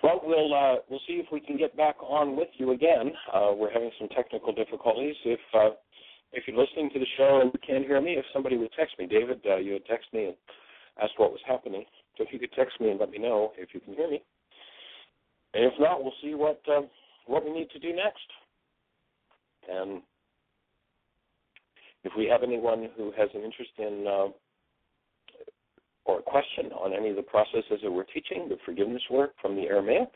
Well, we'll see if we can get back on with you again. We're having some technical difficulties. If you're listening to the show and you can't hear me, if somebody would text me, David, you had texted me and asked what was happening. So if you could text me and let me know if you can hear me. And if not, we'll see what we need to do next. And if we have anyone who has an interest in or a question on any of the processes that we're teaching, the forgiveness work from the Aramaic,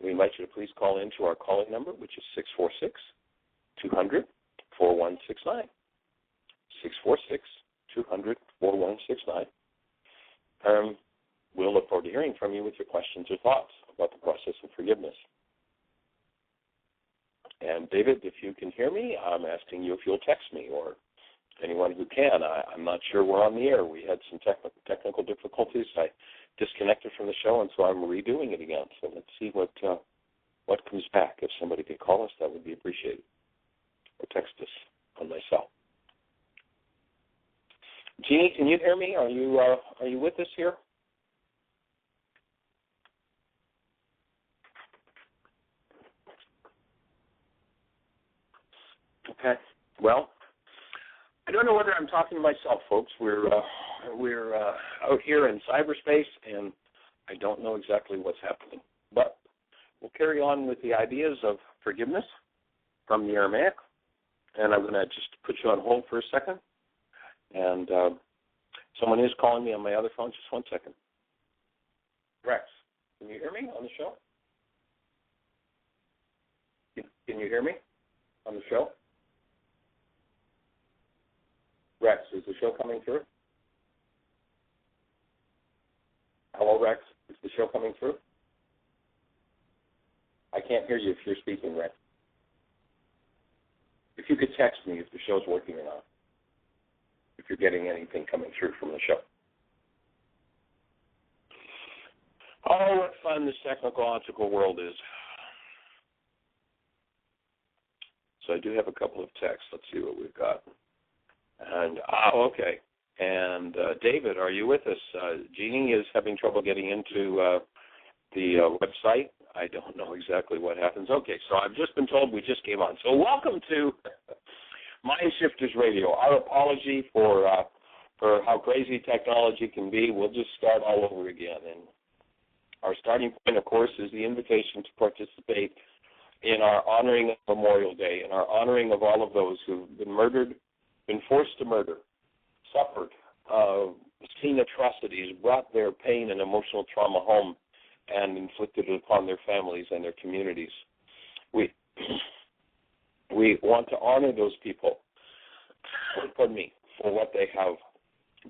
we invite you to please call in to our calling number, which is 646-200-4169. 646-200-4169. We'll look forward to hearing from you with your questions or thoughts about the process of forgiveness. And David, if you can hear me, I'm asking you if you'll text me, or anyone who can. I'm not sure we're on the air. We had some technical difficulties. I disconnected from the show, and so I'm redoing it again. So let's see what comes back. If somebody could call us, that would be appreciated. Or text us on my cell. Jeannie, can you hear me? Are you with us here? Okay. Well, I don't know whether I'm talking to myself, folks. We're out here in cyberspace, and I don't know exactly what's happening. But we'll carry on with the ideas of forgiveness from the Aramaic, and I'm going to just put you on hold for a second. And someone is calling me on my other phone. Just 1 second. Rex, can you hear me on the show? Can you hear me on the show? Rex, is the show coming through? Hello, Rex. Is the show coming through? I can't hear you if you're speaking, Rex. If you could text me if the show's working or not, if you're getting anything coming through from the show. Oh, what fun this technological world is. So I do have a couple of texts. Let's see what we've got. And, okay. And David, are you with us? Jeannie is having trouble getting into the website. I don't know exactly what happens. Okay, so I've just been told we just came on. So welcome to MindShifters Radio. Our apology for how crazy technology can be. We'll just start all over again. And our starting point, of course, is the invitation to participate in our honoring of Memorial Day, in our honoring of all of those who've been murdered, been forced to murder, suffered, seen atrocities, brought their pain and emotional trauma home, and inflicted it upon their families and their communities. We want to honor those people, for what they have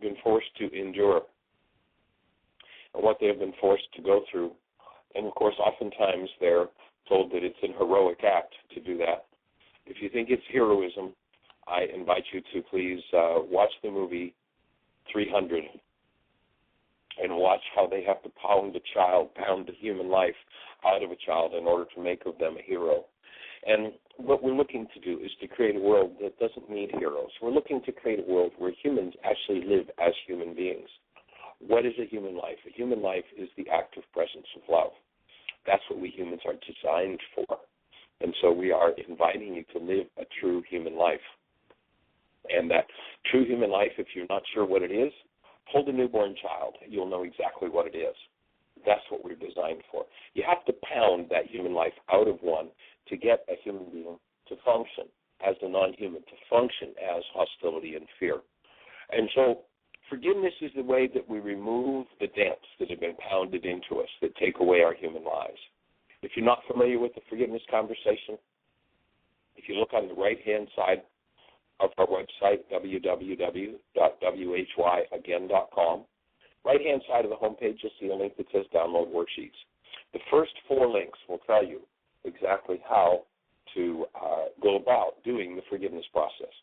been forced to endure and what they have been forced to go through. And, of course, oftentimes they're told that it's an heroic act to do that. If you think it's heroism, I invite you to please watch the movie 300 and watch how they have to pound the human life out of a child in order to make of them a hero. And what we're looking to do is to create a world that doesn't need heroes. We're looking to create a world where humans actually live as human beings. What is a human life? A human life is the active presence of love. That's what we humans are designed for. And so we are inviting you to live a true human life. And that true human life, if you're not sure what it is, hold a newborn child. You'll know exactly what it is. That's what we're designed for. You have to pound that human life out of one to get a human being to function as a non-human, to function as hostility and fear. And so forgiveness is the way that we remove the dents that have been pounded into us that take away our human lives. If you're not familiar with the forgiveness conversation, if you look on the right-hand side of our website, www.whyagain.com, right-hand side of the homepage, you'll see a link that says Download Worksheets. The first 4 links will tell you exactly how to go about doing the forgiveness process.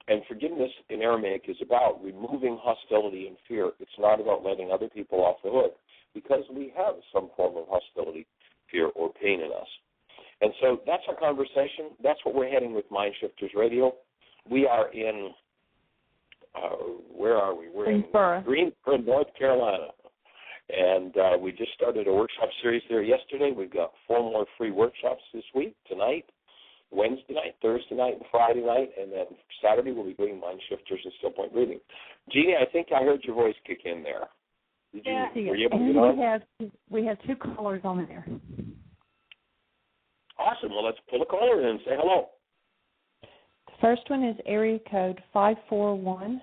And forgiveness in Aramaic is about removing hostility and fear. It's not about letting other people off the hook, because we have some form of hostility, fear, or pain in us. And so that's our conversation. That's what we're heading with MindShifters Radio. We are in, where are we? We're in Greensboro, North Carolina. And we just started a workshop series there yesterday. We've got 4 more free workshops this week, tonight, Wednesday night, Thursday night, and Friday night. And then Saturday we'll be doing MindShifters and Still Point Breathing. Jeannie, I think I heard your voice kick in there. Were you able to get on? We have 2 callers on there. Awesome. Well, let's pull a caller in and say hello. The first one is area code 541,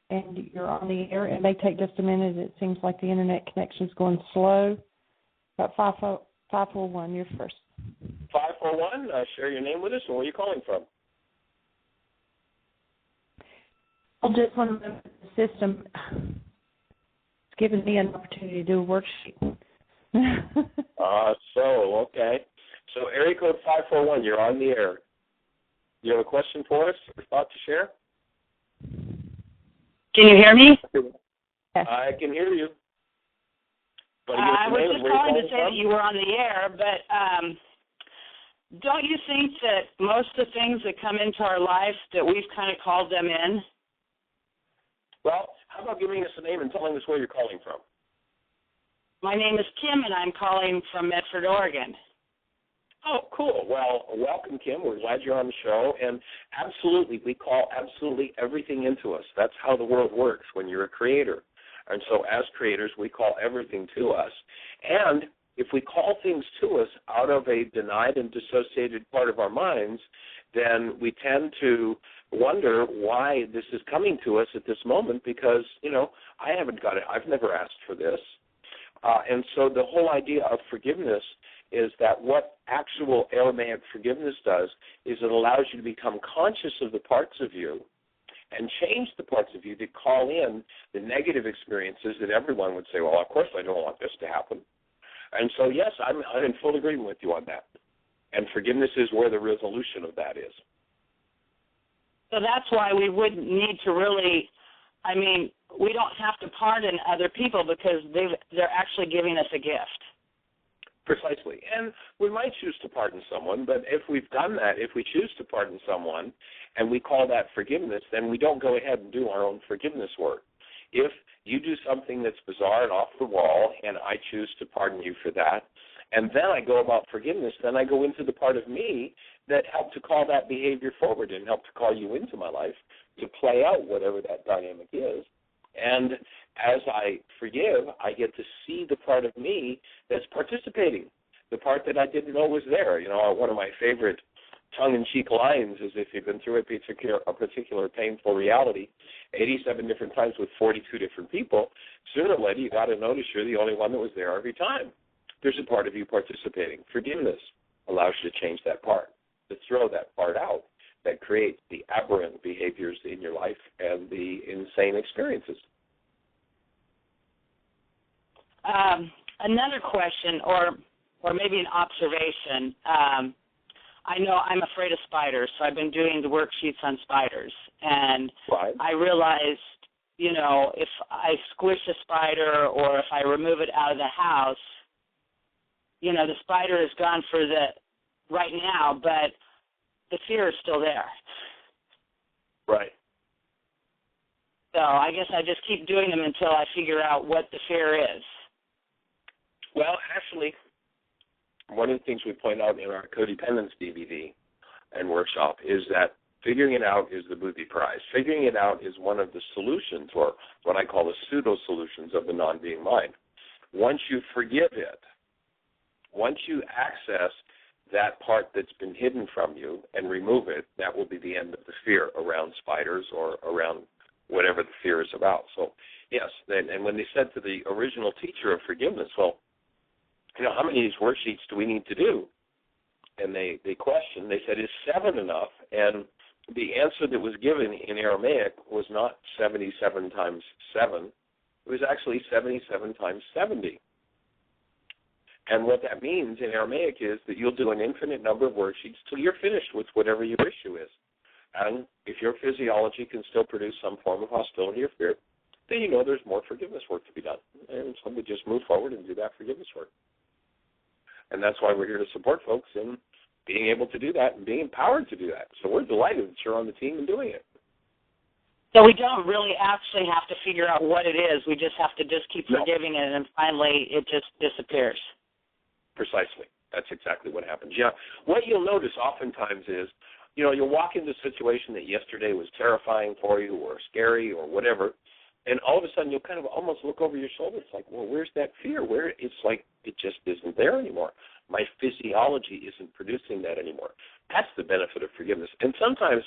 and you're on the air. It may take just a minute. It seems like the internet connection is going slow. About 541, you're first. 541, share your name with us, and where are you calling from? I just want to know the system. It's given me an opportunity to do a worksheet. Okay. So area code 541, you're on the air. You have a question for us or thought to share? Can you hear me? Yes. I can hear you. I was just calling to say that you were on the air, but don't you think that most of the things that come into our life that we've kind of called them in? Well, how about giving us a name and telling us where you're calling from? My name is Kim, and I'm calling from Medford, Oregon. Oh, cool. Well, welcome, Kim. We're glad you're on the show. And absolutely, we call absolutely everything into us. That's how the world works when you're a creator. And so as creators, we call everything to us. And if we call things to us out of a denied and dissociated part of our minds, then we tend to wonder why this is coming to us at this moment because, I haven't got it. I've never asked for this. And so the whole idea of forgiveness is that what actual Aramaic forgiveness does is it allows you to become conscious of the parts of you and change the parts of you to call in the negative experiences that everyone would say, well, of course I don't want this to happen. And so, yes, I'm in full agreement with you on that. And forgiveness is where the resolution of that is. So that's why we wouldn't need to really, we don't have to pardon other people because they're actually giving us a gift. Precisely. And we might choose to pardon someone, but if we've done that, if we choose to pardon someone and we call that forgiveness, then we don't go ahead and do our own forgiveness work. If you do something that's bizarre and off the wall and I choose to pardon you for that, and then I go about forgiveness, then I go into the part of me that helped to call that behavior forward and helped to call you into my life to play out whatever that dynamic is. And as I forgive, I get to see the part of me that's participating, the part that I didn't know was there. One of my favorite tongue-in-cheek lines is if you've been through a particular painful reality 87 different times with 42 different people, sooner or later you got to notice you're the only one that was there every time. There's a part of you participating. Forgiveness allows you to change that part, to throw that part out that creates the aberrant behaviors in your life and the insane experiences. Another question, or maybe an observation. I know I'm afraid of spiders, so I've been doing the worksheets on spiders. And right. I realized, if I squish a spider or if I remove it out of the house, the spider is gone for right now, but the fear is still there. Right. So I guess I just keep doing them until I figure out what the fear is. Well, actually, one of the things we point out in our codependence DVD and workshop is that figuring it out is the booby prize. Figuring it out is one of the solutions, or what I call the pseudo-solutions of the non-being mind. Once you forgive it, once you access that part that's been hidden from you and remove it, that will be the end of the fear around spiders or around whatever the fear is about. So, yes, and when they said to the original teacher of forgiveness, well, how many of these worksheets do we need to do? And they questioned, they said, is 7 enough? And the answer that was given in Aramaic was not 77 times 7. It was actually 77 times 70. And what that means in Aramaic is that you'll do an infinite number of worksheets till you're finished with whatever your issue is. And if your physiology can still produce some form of hostility or fear, then there's more forgiveness work to be done. And so we just move forward and do that forgiveness work. And that's why we're here to support folks in being able to do that and being empowered to do that. So we're delighted that you're on the team and doing it. So we don't really actually have to figure out what it is. We just have to just keep forgiving it, and finally it just disappears. Precisely. That's exactly what happens. Yeah. What you'll notice oftentimes is, you'll walk into a situation that yesterday was terrifying for you or scary or whatever, and all of a sudden you'll kind of almost look over your shoulder. It's like, well, where's that fear? It's like it just isn't there anymore. My physiology isn't producing that anymore. That's the benefit of forgiveness. And sometimes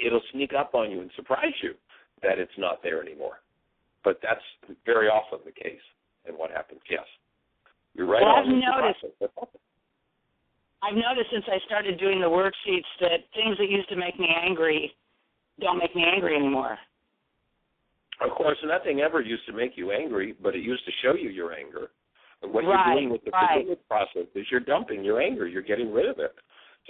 it'll sneak up on you and surprise you that it's not there anymore. But that's very often the case. And what happens? Yes. You're right. Well, I've noticed since I started doing the worksheets that things that used to make me angry don't make me angry anymore. Of course, nothing ever used to make you angry, but it used to show you your anger. And what Right, you're doing with the forgiveness process is you're dumping your anger. You're getting rid of it.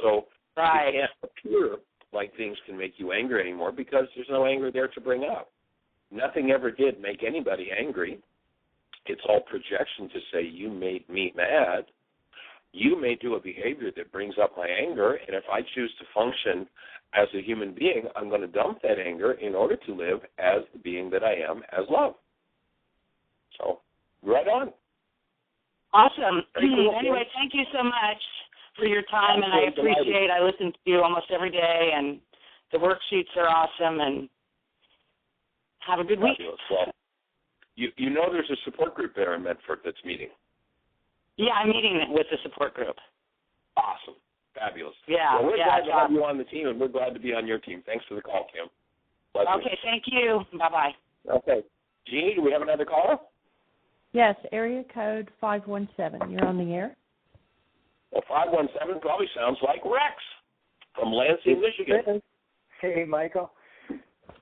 So Right. you can't appear like things can make you angry anymore because there's no anger there to bring up. Nothing ever did make anybody angry. It's all projection to say, you made me mad. You may do a behavior that brings up my anger, and if I choose to function as a human being, I'm going to dump that anger in order to live as the being that I am, as love. So, right on. Awesome. Cool. Anyway, thank you so much for your time, and I appreciate I listen to you almost every day, and the worksheets are awesome, and have a good week. Well, you know there's a support group there in Medford that's meeting. Yeah, I'm meeting with the support group. Awesome. Fabulous. Yeah, well, we're yeah, glad to have you on the team, and we're glad to be on your team. Thanks for the call, Kim. Okay, thank you. Bye-bye. Okay. Jeannie, do we have another caller? Yes, area code 517. You're on the air. Well, 517 probably sounds like Rex from Lansing, Michigan. Hey, Michael.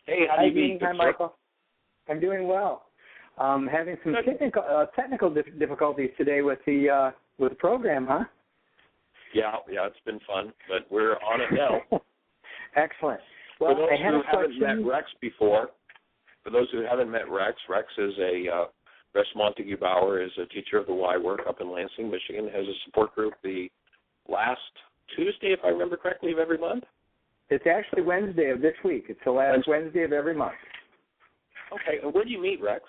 Hey, how do you be? Hi, Michael. I'm doing well. Having some technical difficulties today with the program, huh? Yeah, it's been fun, but we're on it now. Excellent. Well, for those I had who a question. haven't met Rex before, Rex is Rex Montague Bauer is a teacher of the Y Work up in Lansing, Michigan, has a support group the last Tuesday, if I remember correctly, of every month. It's actually Wednesday of this week. It's the last Wednesday of every month. Okay, and where do you meet, Rex?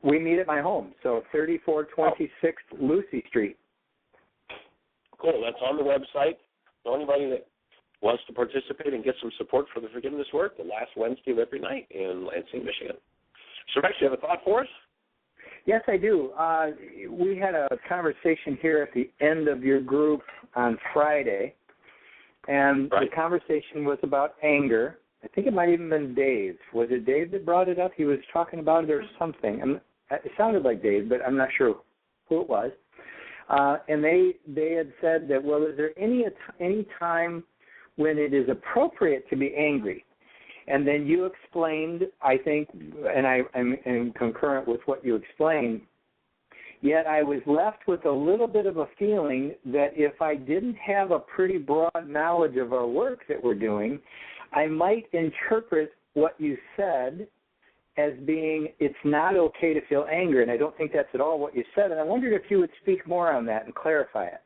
We meet at my home, so 3426 Lucy Street. Cool, that's on the website. So anybody that wants to participate and get some support for the forgiveness work, the last Wednesday of every night in Lansing, Michigan. So, Rex, you have a thought for us? Yes, I do. We had a conversation here at the end of your group on Friday, and the conversation was about anger. I think it might even been Dave. Was it Dave that brought it up? He was talking about it or something. It sounded like Dave, but I'm not sure who it was. And they had said that, well, is there any time when it is appropriate to be angry? And then you explained, I think, and I'm concurrent with what you explained, yet I was left with a little bit of a feeling that if I didn't have a pretty broad knowledge of our work that we're doing, I might interpret what you said as being it's not okay to feel anger, and I don't think that's at all what you said. And I wondered if you would speak more on that and clarify it.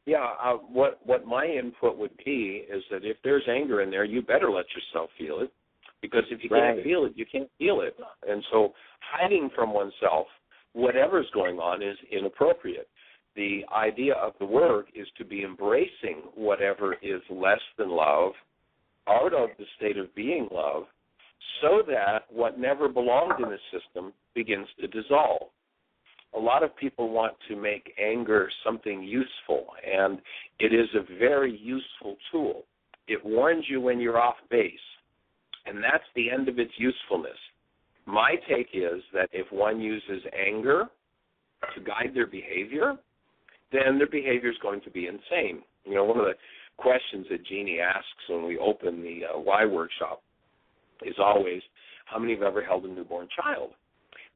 Yeah, what my input would be is that if there's anger in there, you better let yourself feel it, because if you can't feel it, you can't feel it. And so hiding from oneself, whatever's going on, is inappropriate. The idea of the work is to be embracing whatever is less than love, out of the state of being love, so that what never belonged in the system begins to dissolve. A lot of people want to make anger something useful, and it is a very useful tool. It warns you when you're off base, and that's the end of its usefulness. My take is that if one uses anger to guide their behavior, then their behavior is going to be insane. You know, one of the questions that Jeannie asks when we open the Y workshop is always, how many have ever held a newborn child?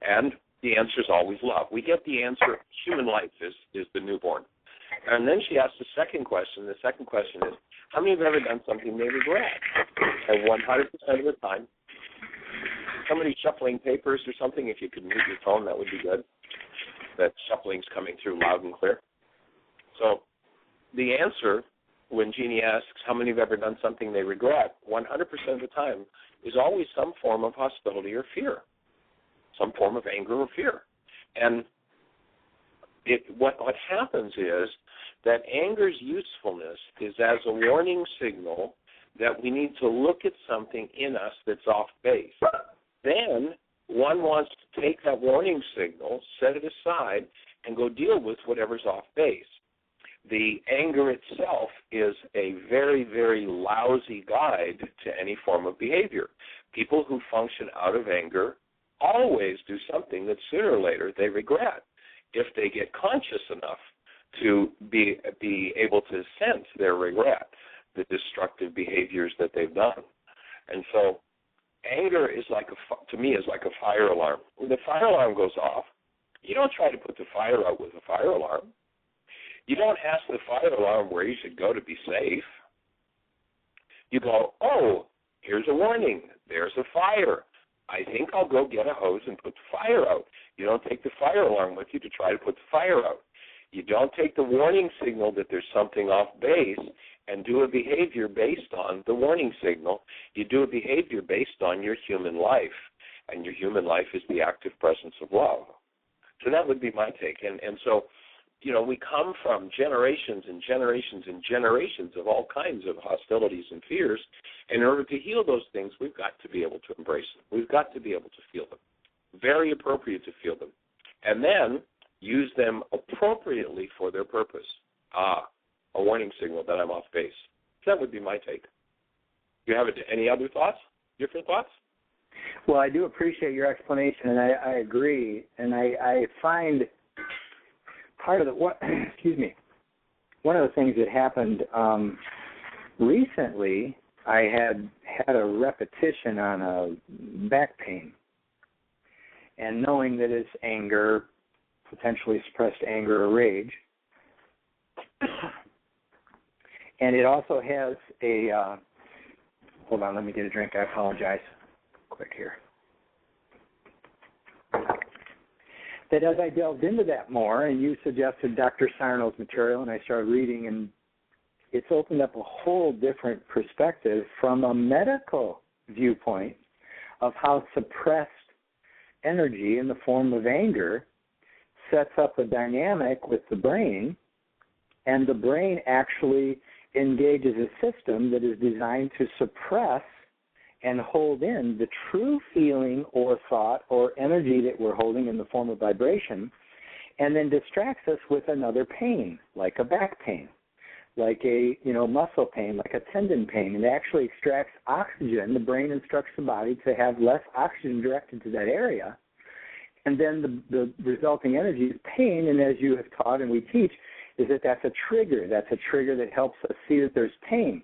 And the answer is always love. We get the answer, human life is the newborn. And then she asks the second question. The second question is, how many have ever done something they regret? And 100% of the time, somebody shuffling papers or something, if you could mute your phone, that would be good. That shuffling's coming through loud and clear. So the answer when Jeannie asks how many have ever done something they regret, 100% of the time is always some form of hostility or fear, some form of anger or fear. And what happens is that anger's usefulness is as a warning signal that we need to look at something in us that's off base. Then one wants to take that warning signal, set it aside, and go deal with whatever's off base. The anger itself is a very, very lousy guide to any form of behavior. People who function out of anger always do something that sooner or later they regret if they get conscious enough to be able to sense their regret, the destructive behaviors that they've done. And so anger is to me, is like a fire alarm. When the fire alarm goes off, you don't try to put the fire out with a fire alarm. You don't ask the fire alarm where you should go to be safe. You go, oh, here's a warning. There's a fire. I think I'll go get a hose and put the fire out. You don't take the fire alarm with you to try to put the fire out. You don't take the warning signal that there's something off base and do a behavior based on the warning signal. You do a behavior based on your human life, and your human life is the active presence of love. So that would be my take. And so, we come from generations and generations and generations of all kinds of hostilities and fears. In order to heal those things, we've got to be able to embrace them. We've got to be able to feel them. Very appropriate to feel them. And then use them appropriately for their purpose. A warning signal that I'm off base. That would be my take. Do you have any other thoughts? Different thoughts? Well, I do appreciate your explanation, and I agree. And I find part of one of the things that happened recently, I had a repetition on a back pain. And knowing that it's anger, potentially suppressed anger or rage. And it also has a, hold on, let me get a drink. I apologize. Quick here. That as I delved into that more, and you suggested Dr. Sarno's material, and I started reading, and it's opened up a whole different perspective from a medical viewpoint of how suppressed energy in the form of anger sets up a dynamic with the brain, and the brain actually engages a system that is designed to suppress and hold in the true feeling or thought or energy that we're holding in the form of vibration, and then distracts us with another pain, like a back pain, like a muscle pain, like a tendon pain, and it actually extracts oxygen. The brain instructs the body to have less oxygen directed to that area, and then the resulting energy is pain, and as you have taught and we teach, is that's a trigger. That's a trigger that helps us see that there's pain.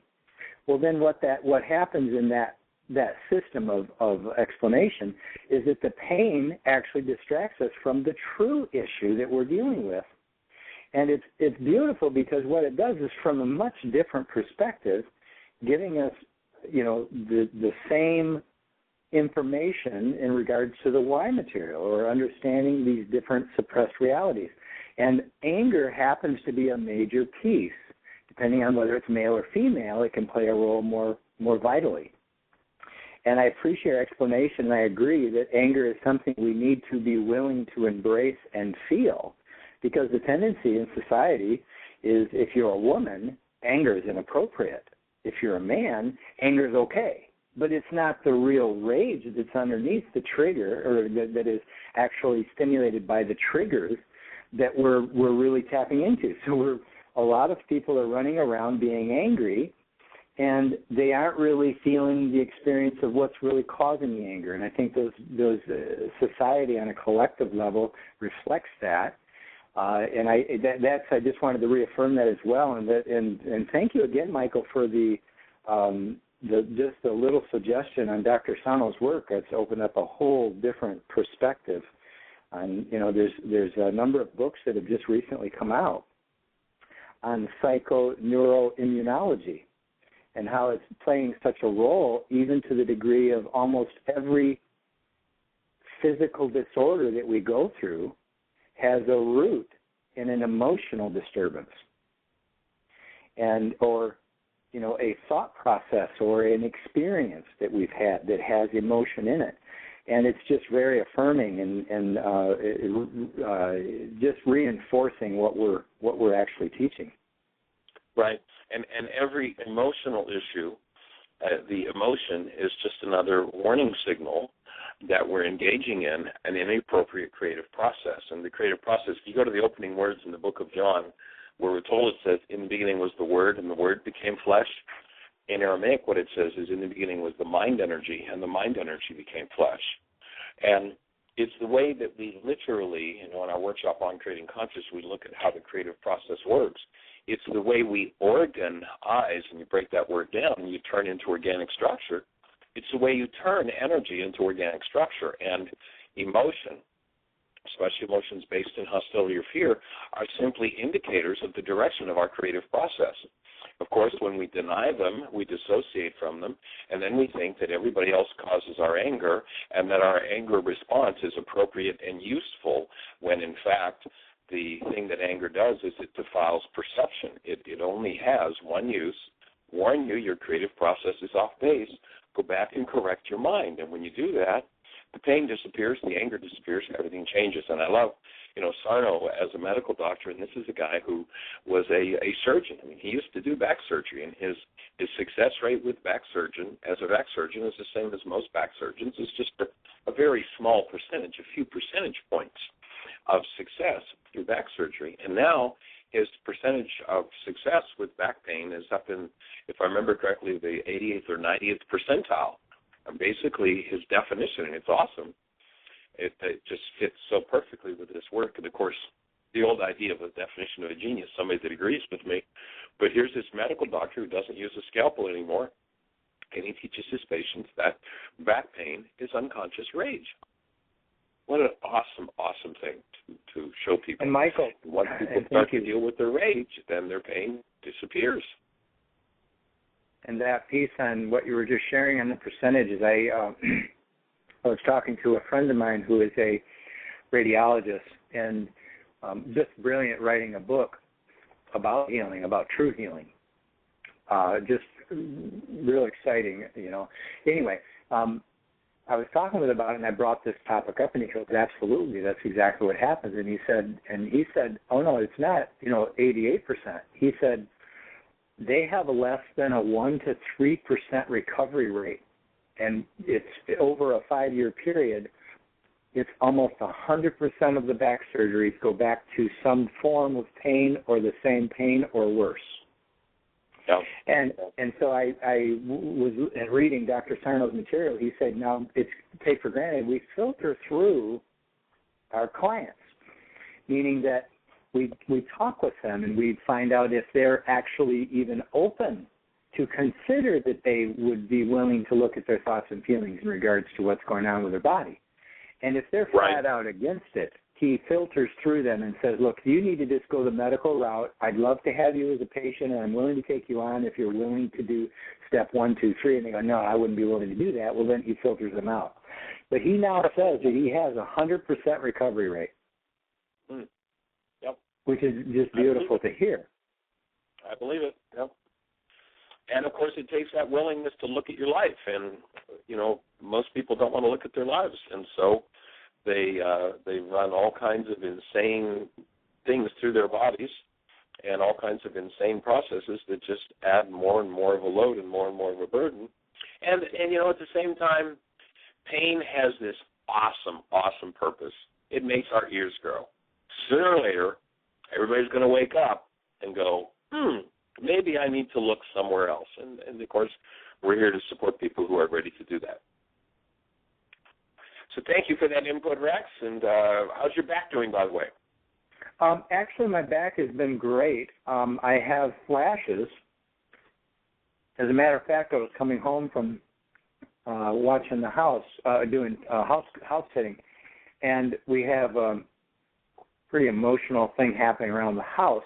Well, then what happens in that system of explanation is that the pain actually distracts us from the true issue that we're dealing with. And it's beautiful because what it does is from a much different perspective, giving us, the same information in regards to the why material or understanding these different suppressed realities. And anger happens to be a major piece. Depending on whether it's male or female, it can play a role more vitally. And I appreciate your explanation, and I agree that anger is something we need to be willing to embrace and feel, because the tendency in society is if you're a woman, anger is inappropriate. If you're a man, anger is okay. But it's not the real rage that's underneath the trigger, or that is actually stimulated by the triggers that we're really tapping into. So a lot of people are running around being angry, and they aren't really feeling the experience of what's really causing the anger. And I think those society on a collective level reflects that. And I just wanted to reaffirm that as well. And thank you again, Michael, for just a little suggestion on Dr. Sarno's work. That's opened up a whole different perspective. And there's a number of books that have just recently come out on psychoneuroimmunology and how it's playing such a role, even to the degree of almost every physical disorder that we go through has a root in an emotional disturbance. or a thought process or an experience that we've had that has emotion in it. And it's just very affirming and just reinforcing what we're actually teaching. Right. And every emotional issue, the emotion is just another warning signal that we're engaging in an inappropriate creative process. And the creative process, if you go to the opening words in the book of John, where we're told it says, in the beginning was the Word, and the Word became flesh. In Aramaic, what it says is, in the beginning was the mind energy, and the mind energy became flesh. And it's the way that we literally, in our workshop on creating conscious, we look at how the creative process works. It's the way we organize, and you break that word down, and you turn into organic structure. It's the way you turn energy into organic structure. And emotion, especially emotions based in hostility or fear, are simply indicators of the direction of our creative process. Of course, when we deny them, we dissociate from them, and then we think that everybody else causes our anger and that our anger response is appropriate and useful, when in fact the thing that anger does is it defiles perception. It only has one use: warn you your creative process is off base. Go back and correct your mind. And when you do that, the pain disappears, the anger disappears, and everything changes. And I love, Sarno as a medical doctor, and this is a guy who was a surgeon. I mean, he used to do back surgery, and his success rate with back surgeon, as a back surgeon, is the same as most back surgeons. It's just a very small percentage, a few percentage points of success through back surgery. And now his percentage of success with back pain is up in, if I remember correctly, the 88th or 90th percentile. And basically his definition, and it's awesome, it just fits so perfectly with this work. And, of course, the old idea of a definition of a genius, somebody that agrees with me. But here's this medical doctor who doesn't use a scalpel anymore, and he teaches his patients that back pain is unconscious rage. What an awesome, awesome thing to show people. And Michael, once people start to deal with their rage, then their pain disappears. And that piece on what you were just sharing on the percentages, I was talking to a friend of mine who is a radiologist and just brilliant, writing a book about healing, about true healing. Just real exciting, Anyway, I was talking with him about it, and I brought this topic up, and he goes, absolutely, that's exactly what happens. And he said, oh, no, it's not, 88%. He said, they have less than a 1 to 3% recovery rate, and it's over a 5-year period. It's almost 100% of the back surgeries go back to some form of pain or the same pain or worse. Yeah. And so I was reading Dr. Sarno's material. He said, now it's take for granted we filter through our clients, meaning that we talk with them and we find out if they're actually even open to consider that they would be willing to look at their thoughts and feelings in regards to what's going on with their body. And if they're flat out against it, he filters through them and says, look, you need to just go the medical route. I'd love to have you as a patient, and I'm willing to take you on if you're willing to do step 1, 2, 3. And they go, no, I wouldn't be willing to do that. Well, then he filters them out. But he now says that he has a 100% recovery rate. Yep. Which is just beautiful to hear. I believe it, yep. And, of course, it takes that willingness to look at your life. And, most people don't want to look at their lives. And so they run all kinds of insane things through their bodies and all kinds of insane processes that just add more and more of a load and more of a burden. And at the same time, pain has this awesome, awesome purpose. It makes our ears grow. Sooner or later, everybody's going to wake up and go, maybe I need to look somewhere else. And, of course, we're here to support people who are ready to do that. So thank you for that input, Rex. And how's your back doing, by the way? Actually, my back has been great. I have flashes. As a matter of fact, I was coming home from watching the house, doing house sitting, and we have a pretty emotional thing happening around the house.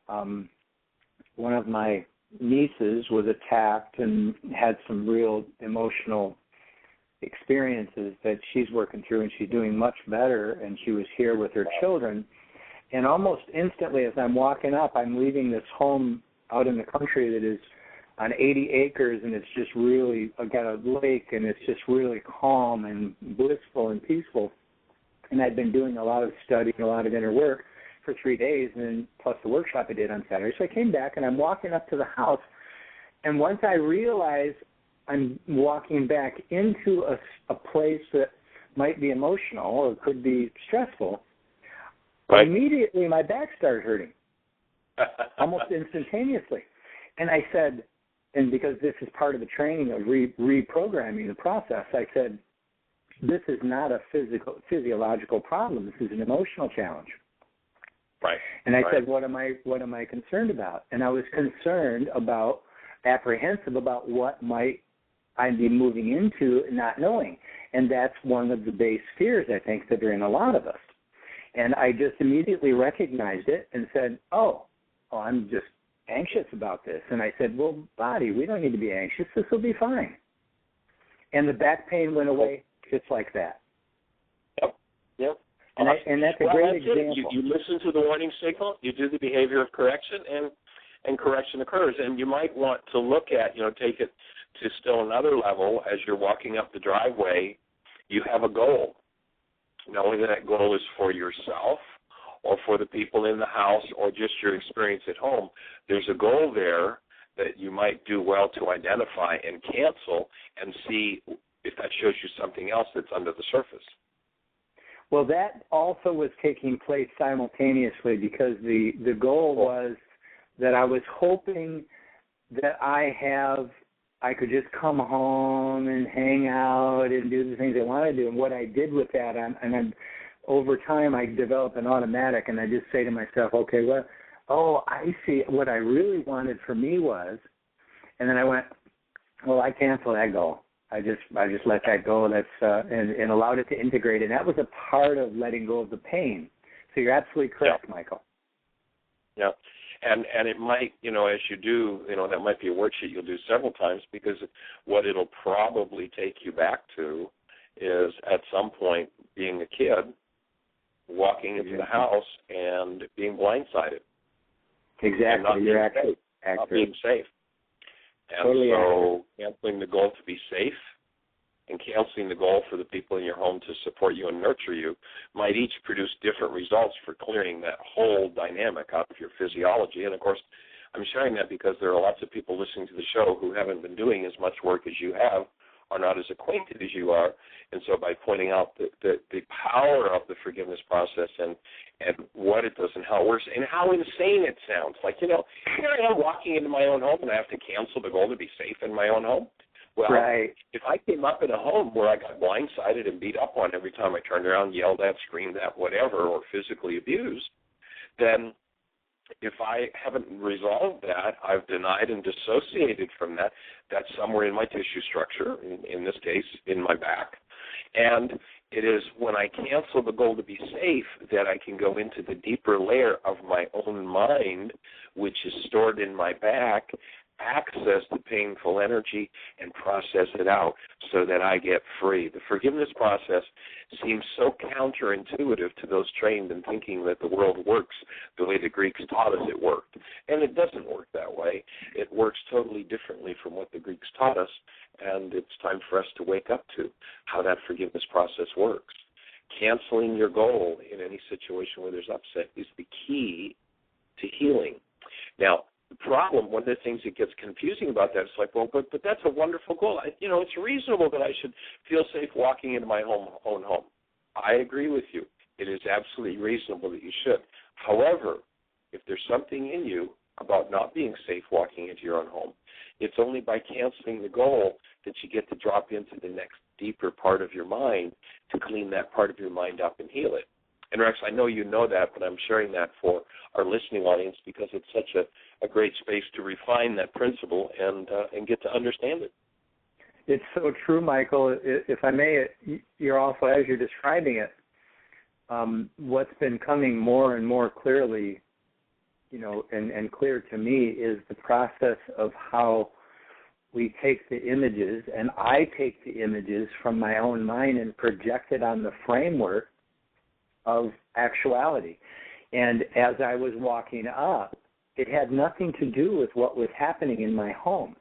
One of my nieces was attacked and had some real emotional experiences that she's working through, and she's doing much better, and she was here with her children. And almost instantly as I'm walking up, I'm leaving this home out in the country that is on 80 acres, and it's just really got a lake, and it's just really calm and blissful and peaceful. And I'd been doing a lot of study and a lot of inner work for 3 days, and then plus the workshop I did on Saturday. So I came back, and I'm walking up to the house, and once I realize I'm walking back into a place that might be emotional or could be stressful, right, immediately my back started hurting, almost instantaneously. And I said, and because this is part of the training of reprogramming the process, I said, this is not a physiological problem. This is an emotional challenge. Right. And I said, what am I concerned about? And I was concerned about, apprehensive about what might I be moving into not knowing. And that's one of the base fears, I think, that are in a lot of us. And I just immediately recognized it and said, oh, I'm just anxious about this. And I said, well, body, we don't need to be anxious. This will be fine. And the back pain went away just like that. Yep. And that's a great example. You listen to the warning signal, you do the behavior of correction, and correction occurs. And you might want to look at, take it to still another level. As you're walking up the driveway, you have a goal. Not only that goal is for yourself or for the people in the house or just your experience at home, there's a goal there that you might do well to identify and cancel and see if that shows you something else that's under the surface. Well, that also was taking place simultaneously because the goal was that I was hoping that I could just come home and hang out and do the things I want to do. And what I did with that, over time I developed an automatic, and I just say to myself, okay, I see what I really wanted for me was, and then I went, well, I cancel that goal. I just let that go. And allowed it to integrate, and that was a part of letting go of the pain. So you're absolutely correct, Michael. Yeah, and it might, as you do, that might be a worksheet you'll do several times, because what it'll probably take you back to is at some point being a kid, walking into the house and being blindsided. Exactly, you're actually accurate. Not being safe. And totally so canceling the goal to be safe and canceling the goal for the people in your home to support you and nurture you might each produce different results for clearing that whole dynamic out of your physiology. And, of course, I'm sharing that because there are lots of people listening to the show who haven't been doing as much work as you have, are not as acquainted as you are. And so by pointing out the power of the forgiveness process and what it does and how it works and how insane it sounds. Like, here I am walking into my own home and I have to cancel the goal to be safe in my own home. Well, right. If I came up in a home where I got blindsided and beat up on every time I turned around, yelled at, screamed at, whatever, or physically abused, then if I haven't resolved that, I've denied and dissociated from that. That's somewhere in my tissue structure, in this case, in my back. And it is when I cancel the goal to be safe that I can go into the deeper layer of my own mind, which is stored in my back, access the painful energy, and process it out so that I get free. The forgiveness process seems so counterintuitive to those trained in thinking that the world works the way the Greeks taught us it worked. And it doesn't work that way. It works totally differently from what the Greeks taught us, and it's time for us to wake up to how that forgiveness process works. Canceling your goal in any situation where there's upset is the key to healing. Now, the problem, one of the things that gets confusing about that is like, well, but that's a wonderful goal. It's reasonable that I should feel safe walking into my own home. I agree with you. It is absolutely reasonable that you should. However, if there's something in you about not being safe walking into your own home, it's only by canceling the goal that you get to drop into the next deeper part of your mind to clean that part of your mind up and heal it. And Rex, I know you know that, but I'm sharing that for our listening audience because it's such a great space to refine that principle and get to understand it. It's so true, Michael. If I may, you're also, as you're describing it, what's been coming more and more clearly, and clear to me is the process of how we take the images, and I take the images from my own mind and project it on the framework of actuality. And as I was walking up, it had nothing to do with what was happening in my home.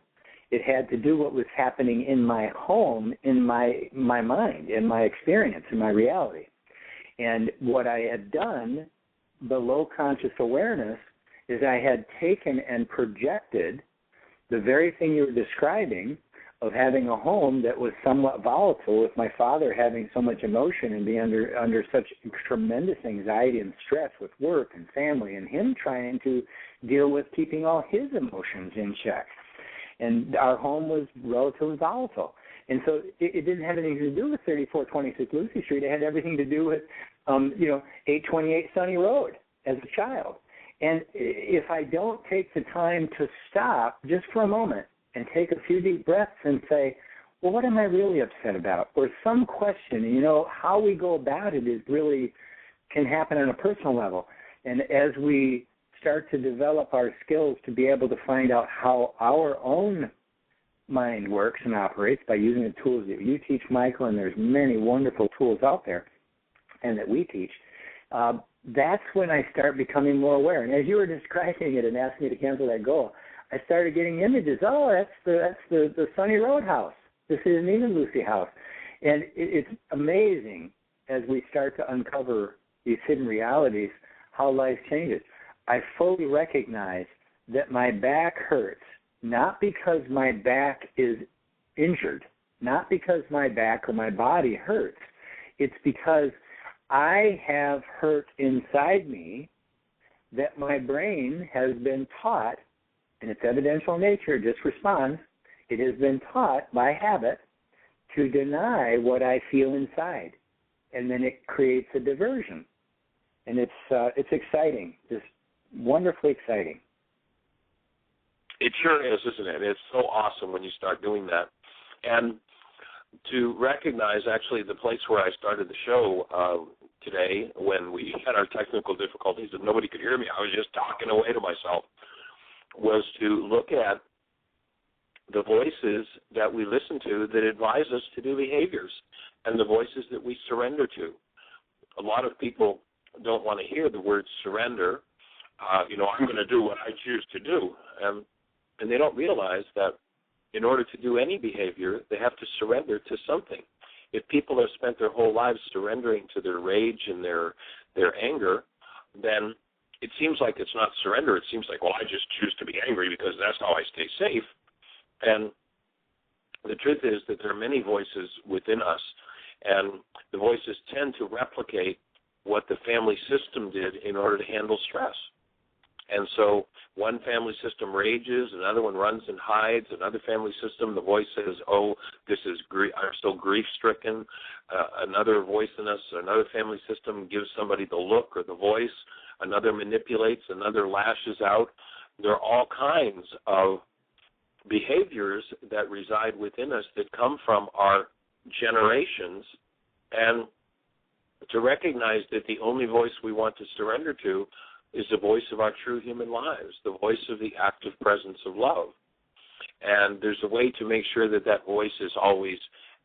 It had to do with what was happening in my home, in my mind, in my experience, in my reality. And what I had done, the low conscious awareness, is I had taken and projected the very thing you were describing of having a home that was somewhat volatile, with my father having so much emotion and being under such tremendous anxiety and stress with work and family, and him trying to deal with keeping all his emotions in check. And our home was relatively volatile. And so it didn't have anything to do with 3426 Lucy Street. It had everything to do with, 828 Sunny Road as a child. And if I don't take the time to stop just for a moment and take a few deep breaths and say, well, what am I really upset about? Or some question, how we go about it is really can happen on a personal level. And as we start to develop our skills to be able to find out how our own mind works and operates by using the tools that you teach, Michael, and there's many wonderful tools out there and that we teach, that's when I start becoming more aware. And as you were describing it and asking me to cancel that goal, I started getting images. Oh, that's the Sunny Road house. This isn't even Lucy House. And it's amazing as we start to uncover these hidden realities how life changes. I fully recognize that my back hurts, not because my back is injured, not because my back or my body hurts. It's because I have hurt inside me that my brain has been taught, in its evidential nature, just responds, it has been taught by habit to deny what I feel inside. And then it creates a diversion. And it's exciting, just wonderfully exciting. It sure is, isn't it? It's so awesome when you start doing that. And to recognize, actually, the place where I started the show today when we had our technical difficulties and nobody could hear me, I was just talking away to myself, was to look at the voices that we listen to that advise us to do behaviors and the voices that we surrender to. A lot of people don't want to hear the word surrender. I'm going to do what I choose to do. And they don't realize that in order to do any behavior, they have to surrender to something. If people have spent their whole lives surrendering to their rage and their anger, then it seems like it's not surrender. It seems like, well, I just choose to be angry because that's how I stay safe. And the truth is that there are many voices within us, and the voices tend to replicate what the family system did in order to handle stress. And so one family system rages, another one runs and hides, another family system, the voice says, oh, I'm so grief-stricken. Another voice in us, another family system gives somebody the look or the voice. Another manipulates, another lashes out. There are all kinds of behaviors that reside within us that come from our generations, and to recognize that the only voice we want to surrender to is the voice of our true human lives, the voice of the active presence of love. And there's a way to make sure that that voice is always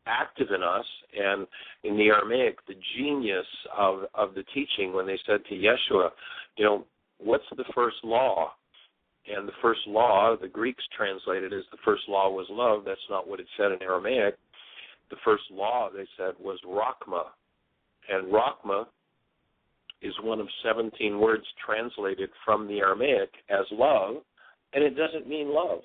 active in us. And in the Aramaic, the genius of the teaching, when they said to Yeshua, what's the first law? And the first law, the Greeks translated as the first law was love. That's not what it said in Aramaic. The first law, they said, was Rachma. And Rachma is one of 17 words translated from the Aramaic as love, and it doesn't mean love.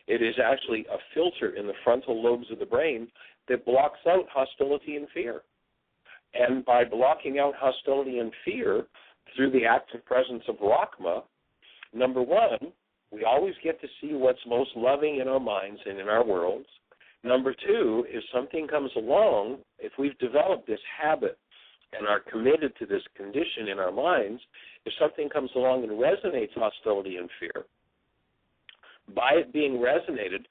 It is actually a filter in the frontal lobes of the brain that blocks out hostility and fear. And by blocking out hostility and fear through the active presence of Rachma, number one, we always get to see what's most loving in our minds and in our worlds. Number two, if something comes along, if we've developed this habit and are committed to this condition in our minds, if something comes along and resonates hostility and fear, by it being resonated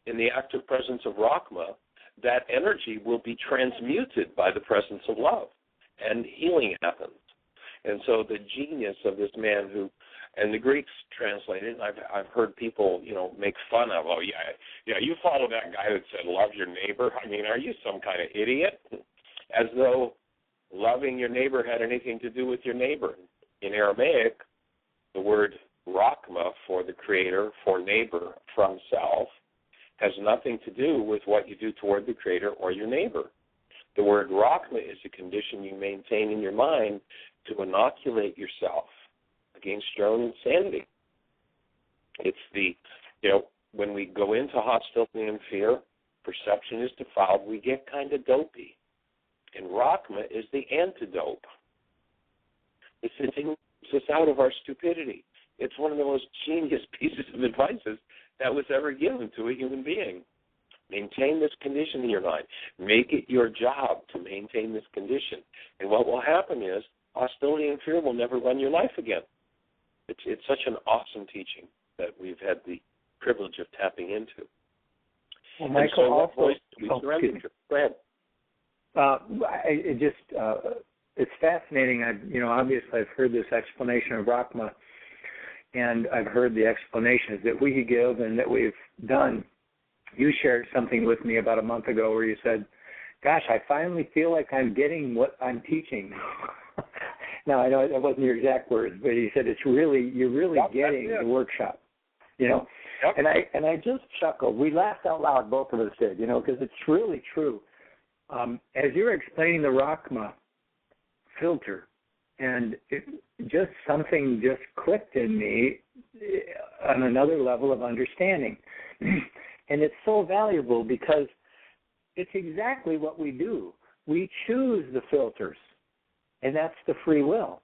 in the active presence of Rachma, that energy will be transmuted by the presence of love, and healing happens. And so the genius of this man who, and the Greeks translated, and I've heard people, make fun of, oh, yeah, you follow that guy that said love your neighbor? I mean, are you some kind of idiot? As though loving your neighbor had anything to do with your neighbor. In Aramaic, the word Rachma Creator, for neighbor, from self, has nothing to do with what you do toward the Creator or your neighbor. The word Rahma is a condition you maintain in your mind to inoculate yourself against your own insanity. It's the, when we go into hostility and fear, perception is defiled, we get kind of dopey. And Rahma is the antidote. It takes us out of our stupidity. It's one of the most genius pieces of advice that was ever given to a human being. Maintain this condition in your mind. Make it your job to maintain this condition. And what will happen is hostility and fear will never run your life again. It's such an awesome teaching that we've had the privilege of tapping into. Well, Michael, so Go ahead. It's fascinating. Obviously I've heard this explanation of Rahma, and I've heard the explanations that we give and that we've done. You shared something with me about a month ago where you said, gosh, I finally feel like I'm getting what I'm teaching. Now, I know that wasn't your exact words, but you said you're really getting the workshop, Yep. And I just chuckled. We laughed out loud, both of us did, because it's really true. As you're explaining the Rahma filter, and something just clicked in me on another level of understanding. And it's so valuable because it's exactly what we do. We choose the filters, and that's the free will.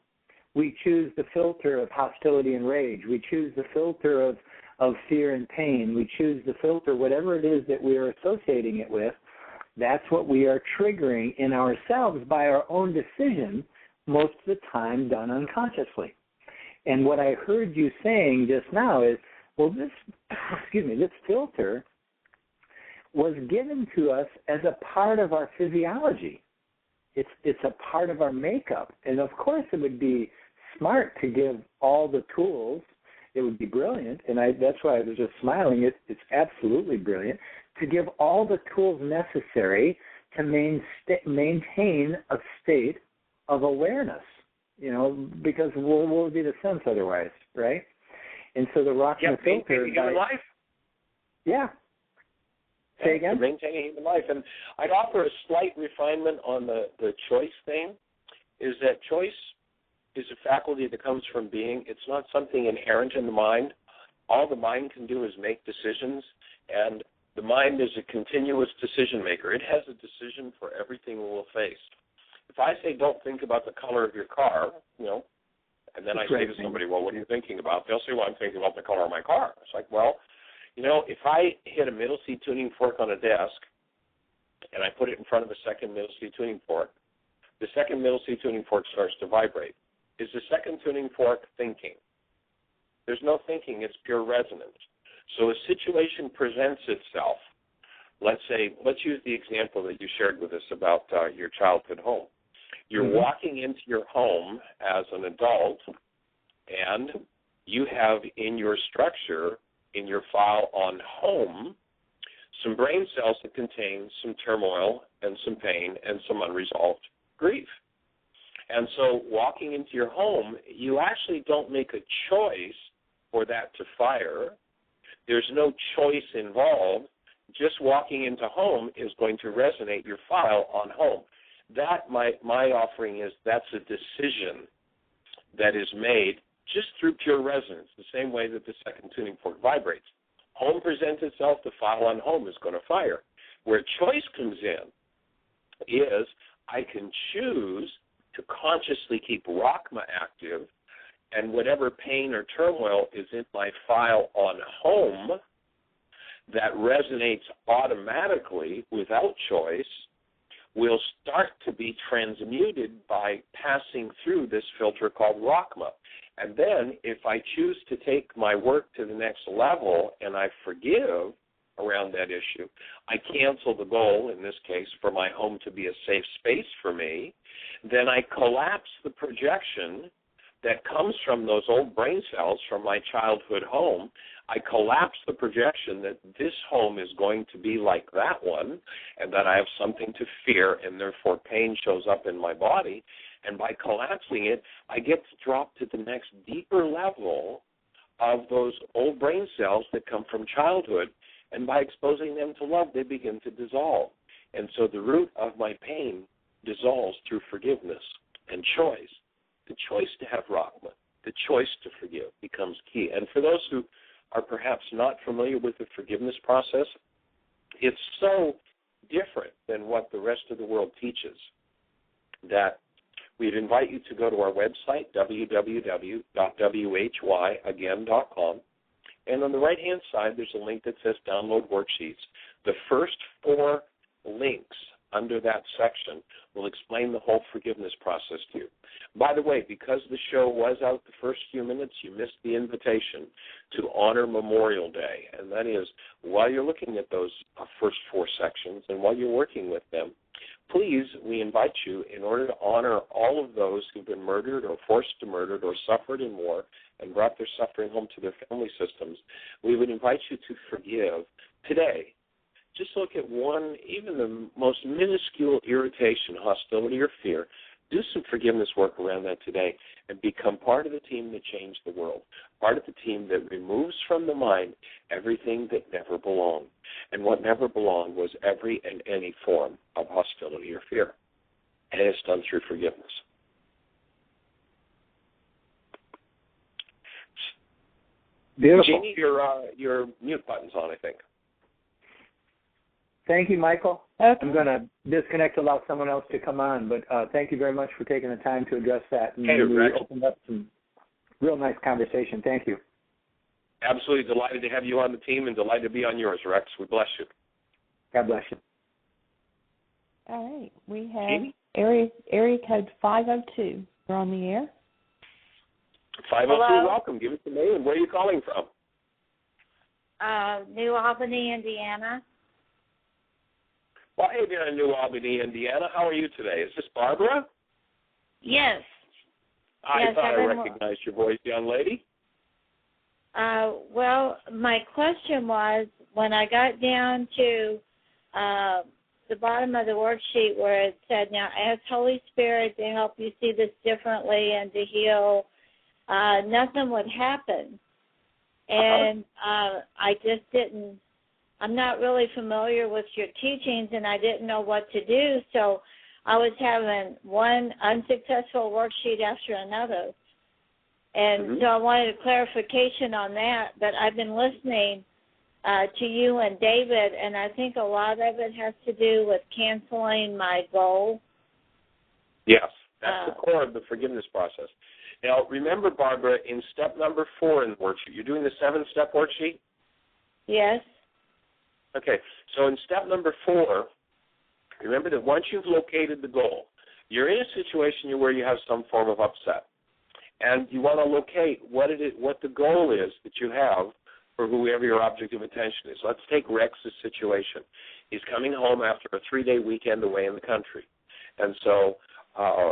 We choose the filter of hostility and rage. We choose the filter of fear and pain. We choose the filter, whatever it is that we are associating it with. That's what we are triggering in ourselves by our own decision, most of the time done unconsciously. And what I heard you saying just now is, this filter was given to us as a part of our physiology. It's a part of our makeup. And of course it would be smart to give all the tools. It would be brilliant, and that's why I was just smiling. It's absolutely brilliant to give all the tools necessary to maintain a state of awareness, because what would be the sense otherwise, right? And so the Rahma filter... human life. Yeah. Say again? To maintain a human life. And I'd offer a slight refinement on the choice thing, is that choice is a faculty that comes from being. It's not something inherent in the mind. All the mind can do is make decisions, and the mind is a continuous decision maker. It has a decision for everything we'll face. If I say don't think about the color of your car, and then I say to somebody, well, what are you thinking about? They'll say, well, I'm thinking about the color of my car. It's like, well, if I hit a middle C tuning fork on a desk and I put it in front of a second middle C tuning fork, the second middle C tuning fork starts to vibrate. Is the second tuning fork thinking? There's no thinking. It's pure resonance. So a situation presents itself. Let's use the example that you shared with us about your childhood home. You're walking into your home as an adult, and you have in your structure, in your file on home, some brain cells that contain some turmoil and some pain and some unresolved grief. And so walking into your home, you actually don't make a choice for that to fire. There's no choice involved. Just walking into home is going to resonate your file on home. That, my offering is, that's a decision that is made just through pure resonance, the same way that the second tuning fork vibrates. Home presents itself, the file on home is going to fire. Where choice comes in is I can choose to consciously keep Rahma active, and whatever pain or turmoil is in my file on home that resonates automatically without choice will start to be transmuted by passing through this filter called Rahma. And then if I choose to take my work to the next level and I forgive around that issue, I cancel the goal, in this case, for my home to be a safe space for me, then I collapse the projection that comes from those old brain cells from my childhood home. I collapse the projection that this home is going to be like that one and that I have something to fear and therefore pain shows up in my body. And by collapsing it, I get to drop to the next deeper level of those old brain cells that come from childhood, and by exposing them to love, they begin to dissolve. And so the root of my pain dissolves through forgiveness and choice. The choice to have Rahma, the choice to forgive becomes key. And for those who are perhaps not familiar with the forgiveness process, it's so different than what the rest of the world teaches that we'd invite you to go to our website, www.whyagain.com, and on the right-hand side, there's a link that says Download Worksheets. The first 4 links under that section will explain the whole forgiveness process to you. By the way, because the show was out the first few minutes, you missed the invitation to honor Memorial Day, and that is, while you're looking at those first 4 sections and while you're working with them, please, we invite you, in order to honor all of those who've been murdered or forced to murder or suffered in war and brought their suffering home to their family systems, we would invite you to forgive today. Just look at one, even the most minuscule irritation, hostility, or fear. Do some forgiveness work around that today and become part of the team that changed the world, part of the team that removes from the mind everything that never belonged. And what never belonged was every and any form of hostility or fear. And it's done through forgiveness. Beautiful. Jeannie, your mute button's on, I think. Thank you, Michael. Okay. I'm going to disconnect to allow someone else to come on, but thank you very much for taking the time to address that. And we opened up some real nice conversation. Thank you. Absolutely delighted to have you on the team and delighted to be on yours, Rex. We bless you. God bless you. All right. We have area code 502. You're on the air. 502, Hello? welcome. Give us the name and where are you calling from? New Albany, Indiana. Well, hey there in New Albany, Indiana. How are you today? Is this Barbara? Yes. I Yes, thought I recognized your voice, young lady. Well, my question was, when I got down to the bottom of the worksheet where it said, now ask Holy Spirit to help you see this differently and to heal, nothing would happen. And I just didn't, I'm not really familiar with your teachings, and I didn't know what to do, so I was having one unsuccessful worksheet after another. And so I wanted a clarification on that, but I've been listening to you and David, and I think a lot of it has to do with canceling my goal. Yes, that's the core of the forgiveness process. Now, remember, Barbara, in step number 4 in the worksheet, you're doing the 7-step worksheet? Yes. Okay, so in step number 4, remember that once you've located the goal, you're in a situation where you have some form of upset, and you want to locate what the goal is that you have for whoever your object of attention is. Let's take Rex's situation. He's coming home after a 3-day weekend away in the country, and so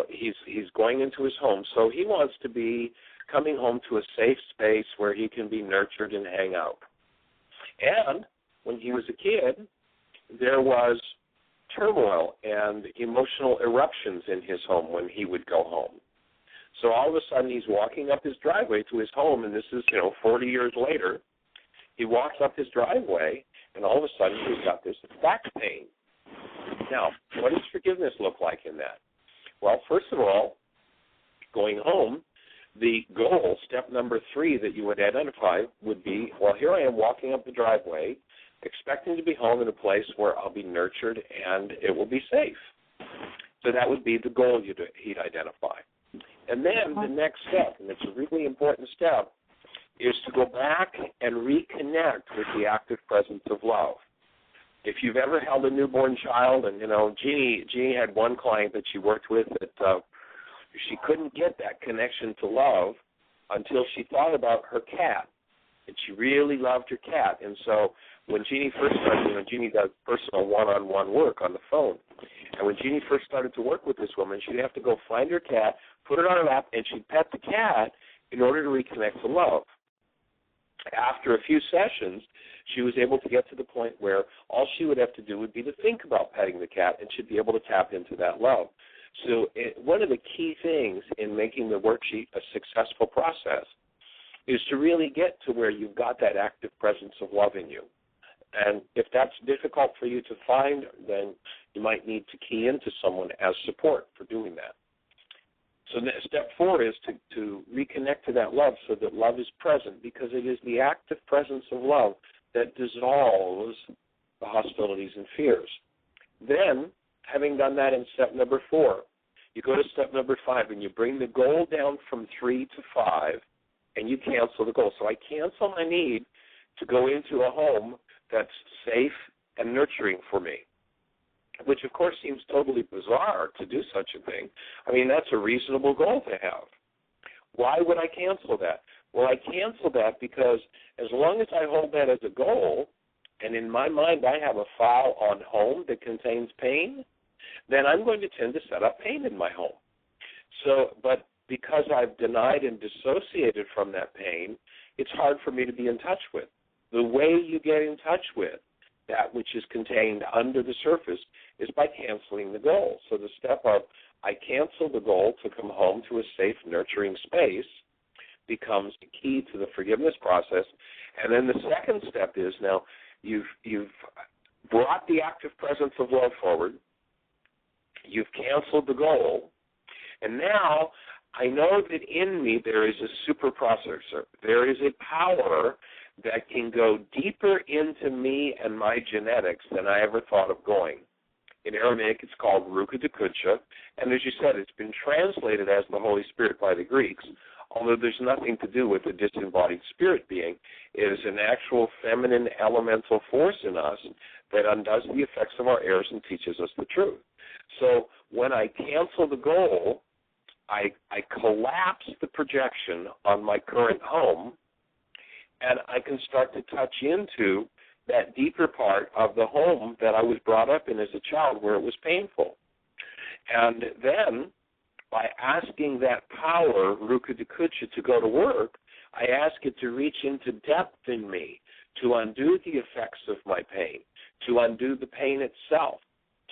he's going into his home. So he wants to be coming home to a safe space where he can be nurtured and hang out. And when he was a kid, there was turmoil and emotional eruptions in his home when he would go home. So all of a sudden he's walking up his driveway to his home, and this is, 40 years later. He walks up his driveway, and all of a sudden he's got this back pain. Now, what does forgiveness look like in that? Well, first of all, going home, the goal, step number 3 that you would identify would be, well, here I am walking up the driveway, expecting to be home in a place where I'll be nurtured and it will be safe. So that would be the goal he'd identify. And then the next step, and it's a really important step, is to go back and reconnect with the active presence of love. If you've ever held a newborn child, and, Jeannie had one client that she worked with that she couldn't get that connection to love until she thought about her cat, and she really loved her cat. And so when Jeannie first started, Jeannie does personal one-on-one work on the phone. And when Jeannie first started to work with this woman, she'd have to go find her cat, put it on her lap, and she'd pet the cat in order to reconnect to love. After a few sessions, she was able to get to the point where all she would have to do would be to think about petting the cat, and she'd be able to tap into that love. So one of the key things in making the worksheet a successful process is to really get to where you've got that active presence of love in you. And if that's difficult for you to find, then you might need to key into someone as support for doing that. So step 4 is to reconnect to that love so that love is present, because it is the active presence of love that dissolves the hostilities and fears. Then, having done that in step number 4, you go to step number 5 and you bring the goal down from 3 to 5 and you cancel the goal. So I cancel my need to go into a home that's safe and nurturing for me, which of course seems totally bizarre to do such a thing. I mean, that's a reasonable goal to have. Why would I cancel that? Well, I cancel that because as long as I hold that as a goal, and in my mind I have a file on home that contains pain, then I'm going to tend to set up pain in my home. So, but because I've denied and dissociated from that pain, it's hard for me to be in touch with. The way you get in touch with that which is contained under the surface is by canceling the goal. So the step of I cancel the goal to come home to a safe, nurturing space becomes the key to the forgiveness process. And then the second step is now you've brought the active presence of love forward, you've canceled the goal, and now I know that in me there is a super processor. There is a power that can go deeper into me and my genetics than I ever thought of going. In Aramaic, it's called Ruka Dekucha, and as you said, it's been translated as the Holy Spirit by the Greeks, although there's nothing to do with the disembodied spirit being. It is an actual feminine elemental force in us that undoes the effects of our errors and teaches us the truth. So when I cancel the goal, I collapse the projection on my current home, and I can start to touch into that deeper part of the home that I was brought up in as a child where it was painful. And then, by asking that power, Ruka Dekucha, to go to work, I ask it to reach into depth in me, to undo the effects of my pain, to undo the pain itself,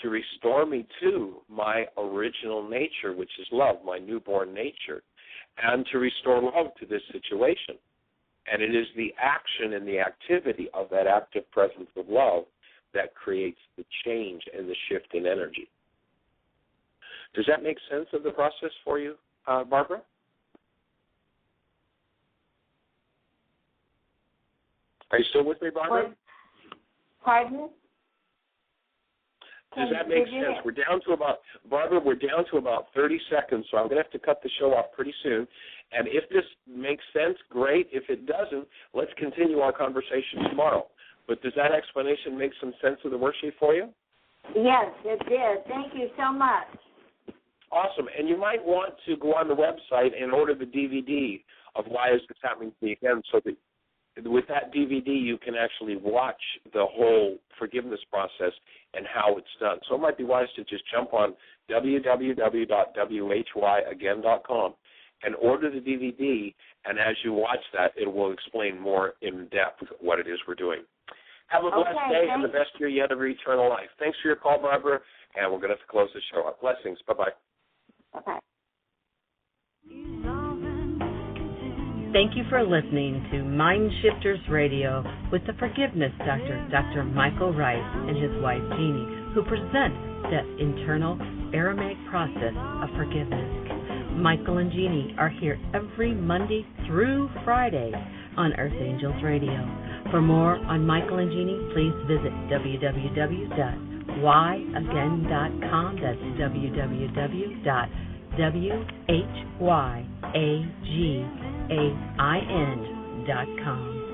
to restore me to my original nature, which is love, my newborn nature, and to restore love to this situation. And it is the action and the activity of that active presence of love that creates the change and the shift in energy. Does that make sense of the process for you, Barbara? Are you still with me, Barbara? Pardon? Does that make sense? We're down to about, Barbara, we're down to about 30 seconds, so I'm going to have to cut the show off pretty soon. And if this makes sense, great. If it doesn't, let's continue our conversation tomorrow. But does that explanation make some sense of the worksheet for you? Yes, it did. Thank you so much. Awesome. And you might want to go on the website and order the DVD of Why Is This Happening to Me Again, so that with that DVD you can actually watch the whole forgiveness process and how it's done. So it might be wise to just jump on www.whyagain.com and order the DVD, and as you watch that, it will explain more in depth what it is we're doing. Have a blessed day and the best year yet of your eternal life. Thanks for your call, Barbara, and we're going to have to close the show up. Blessings. Bye-bye. Bye-bye. Thank you for listening to MindShifters Radio with the Forgiveness Doctor, Dr. Michael Rice, and his wife, Jeannie, who present that internal Aramaic process of forgiveness. Michael and Jeannie are here every Monday through Friday on Earth Angels Radio. For more on Michael and Jeannie, please visit www.whyagain.com. That's www.whyagain.com.